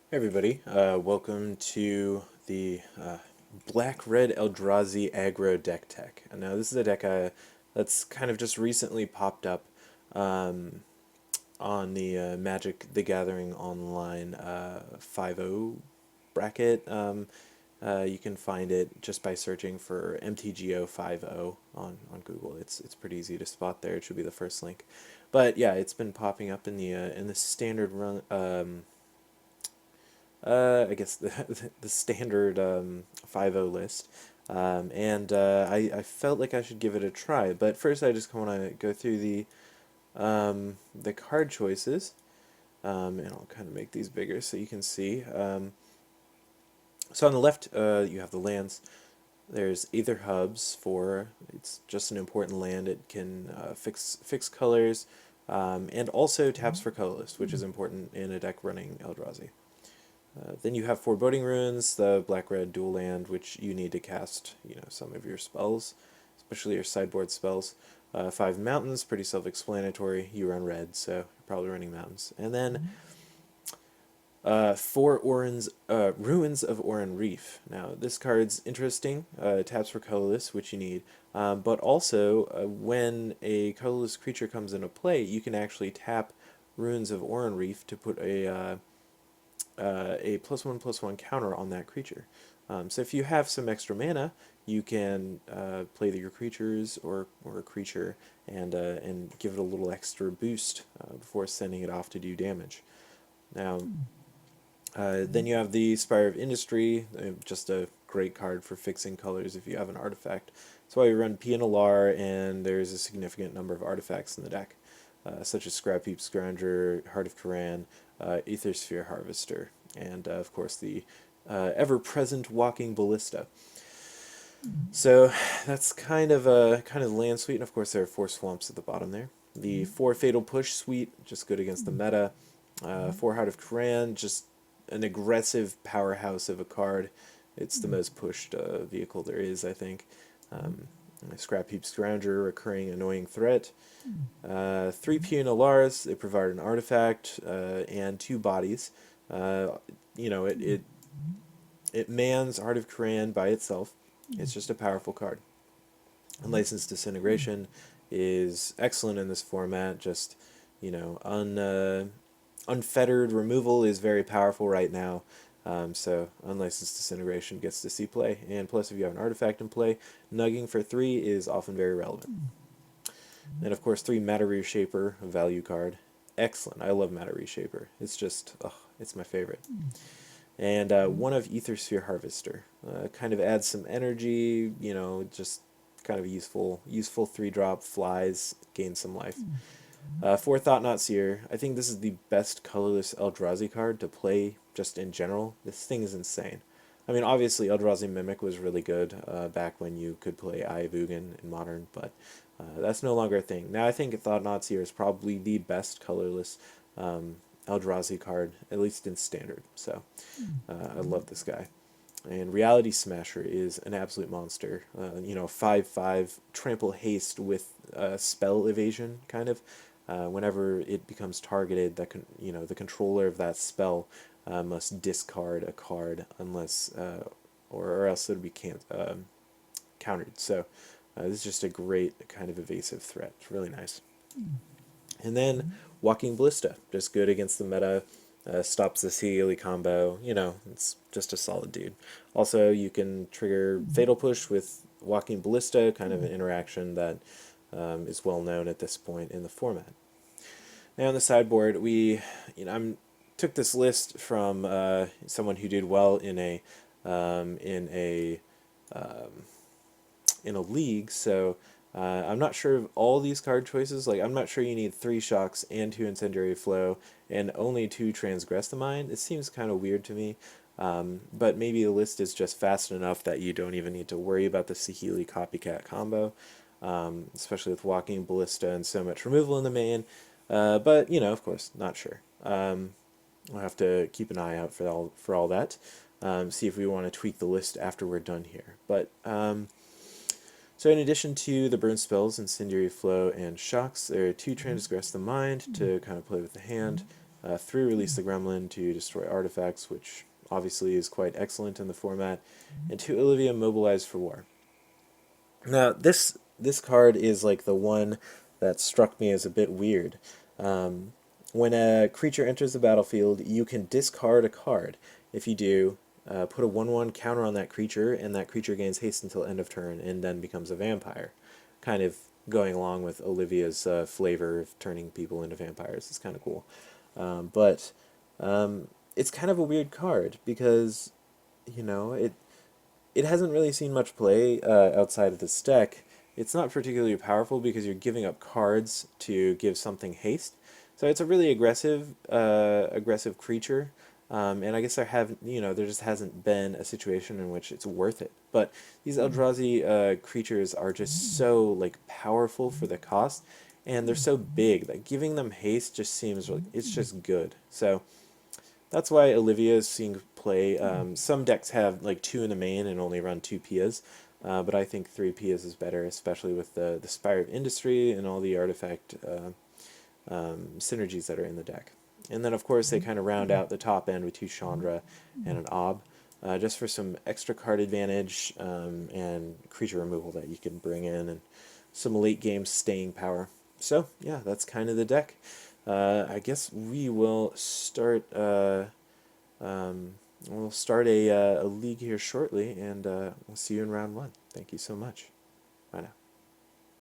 Hey everybody, welcome to the Black-Red Eldrazi Aggro deck tech. And now this is a deck that's kind of just recently popped up um, on the Magic the Gathering Online 5.0 bracket. You can find it just by searching for MTGO 5.0 on Google. It's pretty easy to spot there. It should be the first link. But yeah, it's been popping up in the standard run. I guess the standard 5.0 list. I felt like I should give it a try. But first, I just want to go through the card choices, and I'll kind of make these bigger so you can see. So on the left, you have the lands. There's Aether Hubs for it's just an important land. It can fix colors, and also taps for colorless, which is important in a deck running Eldrazi. Then you have Foreboding Runes, the black-red dual land, which you need to cast, some of your spells, especially your sideboard spells. 5 mountains, pretty self-explanatory. You run red, so you're probably running mountains. And then 4 Ruins of Oran Reef. Now, this card's interesting. Taps for colorless, which you need. But also, when a colorless creature comes into play, you can actually tap Ruins of Oran Reef to put a +1/+1 counter on that creature. So if you have some extra mana, you can play your creatures or a creature and give it a little extra boost before sending it off to do damage. Now, then you have the Spire of Industry, just a great card for fixing colors if you have an artifact. That's why we run Pianalar, and there's a significant number of artifacts in the deck, such as Scrap Heap Scrounger, Heart of Koran, Aether Sphere Harvester, and of course the ever-present Walking Ballista. So that's kind of the land suite, and of course there are 4 swamps at the bottom there. The 4 Fatal Push suite, just good against the meta. 4 Heart of Koran, just an aggressive powerhouse of a card. It's the most pushed vehicle there is, I think. Scrap Heap Scrounger, recurring annoying threat. 3 Pianolars, they provide an artifact and 2 bodies. It mans Heart of Koran by itself. It's just a powerful card. Unlicensed Disintegration is excellent in this format. Just, unfettered removal is very powerful right now. So Unlicensed Disintegration gets to see play. And plus, if you have an artifact in play, nugging for 3 is often very relevant. And of course, 3 Matter Reshaper, a value card. Excellent. I love Matter Reshaper. It's just, it's my favorite. And 1 Aether Sphere Harvester. Kind of adds some energy, just kind of useful 3-drop, flies, gain some life. 4 Thought-Knot Seer. I think this is the best colorless Eldrazi card to play just in general. This thing is insane. I mean, obviously, Eldrazi Mimic was really good back when you could play Eye of Ugin in Modern, but that's no longer a thing. Now, I think Thought-Knot Seer is probably the best colorless Eldrazi card, at least in Standard. So, I love this guy. And Reality Smasher is an absolute monster. 5/5 trample haste with spell evasion, kind of. Whenever it becomes targeted, the controller of that spell must discard a card unless, or else it would be countered. So this is just a great kind of evasive threat. It's really nice. And then Walking Ballista, just good against the meta. Stops the Sealy combo. It's just a solid dude. Also, you can trigger Fatal Push with Walking Ballista, kind of an interaction that is well known at this point in the format. Now on the sideboard, I took this list from someone who did well in a league. So I'm not sure of all these card choices. Like, I'm not sure you need 3 Shocks and 2 Incendiary Flow and only 2 Transgress the Mind. It seems kind of weird to me. But maybe the list is just fast enough that you don't even need to worry about the Saheeli Copycat combo, especially with Walking Ballista and so much removal in the main. But, of course, not sure. We'll have to keep an eye out for all that. See if we want to tweak the list after we're done here. But so in addition to the burn spells, Incendiary Flow, and Shocks, there are 2 Transgress the Mind to kind of play with the hand. 3 release the Gremlin to destroy artifacts, which obviously is quite excellent in the format, and 2 Olivia mobilize for war. Now this card is like the one that struck me as a bit weird. Um, when a creature enters the battlefield, you can discard a card. If you do, put a 1/1 counter on that creature, and that creature gains haste until end of turn, and then becomes a vampire. Kind of going along with Olivia's flavor of turning people into vampires. It's kind of cool. But it's kind of a weird card because, you know, it hasn't really seen much play outside of this deck. It's not particularly powerful because you're giving up cards to give something haste. So it's a really aggressive creature. And I guess there just hasn't been a situation in which it's worth it. But these Eldrazi creatures are just so like powerful for the cost, and they're so big that giving them haste just seems like it's just good. So that's why Olivia is seeing play. Some decks have like 2 in the main and only run 2 Pias, but I think 3 Pias is better, especially with the Spire of Industry and all the artifact synergies that are in the deck. And then, of course, they kind of round out the top end with 2 Chandra and an Ob, just for some extra card advantage and creature removal that you can bring in, and some late game staying power. So, yeah, that's kind of the deck. I guess we will start. We'll start a league here shortly, and we'll see you in round 1. Thank you so much. Bye now.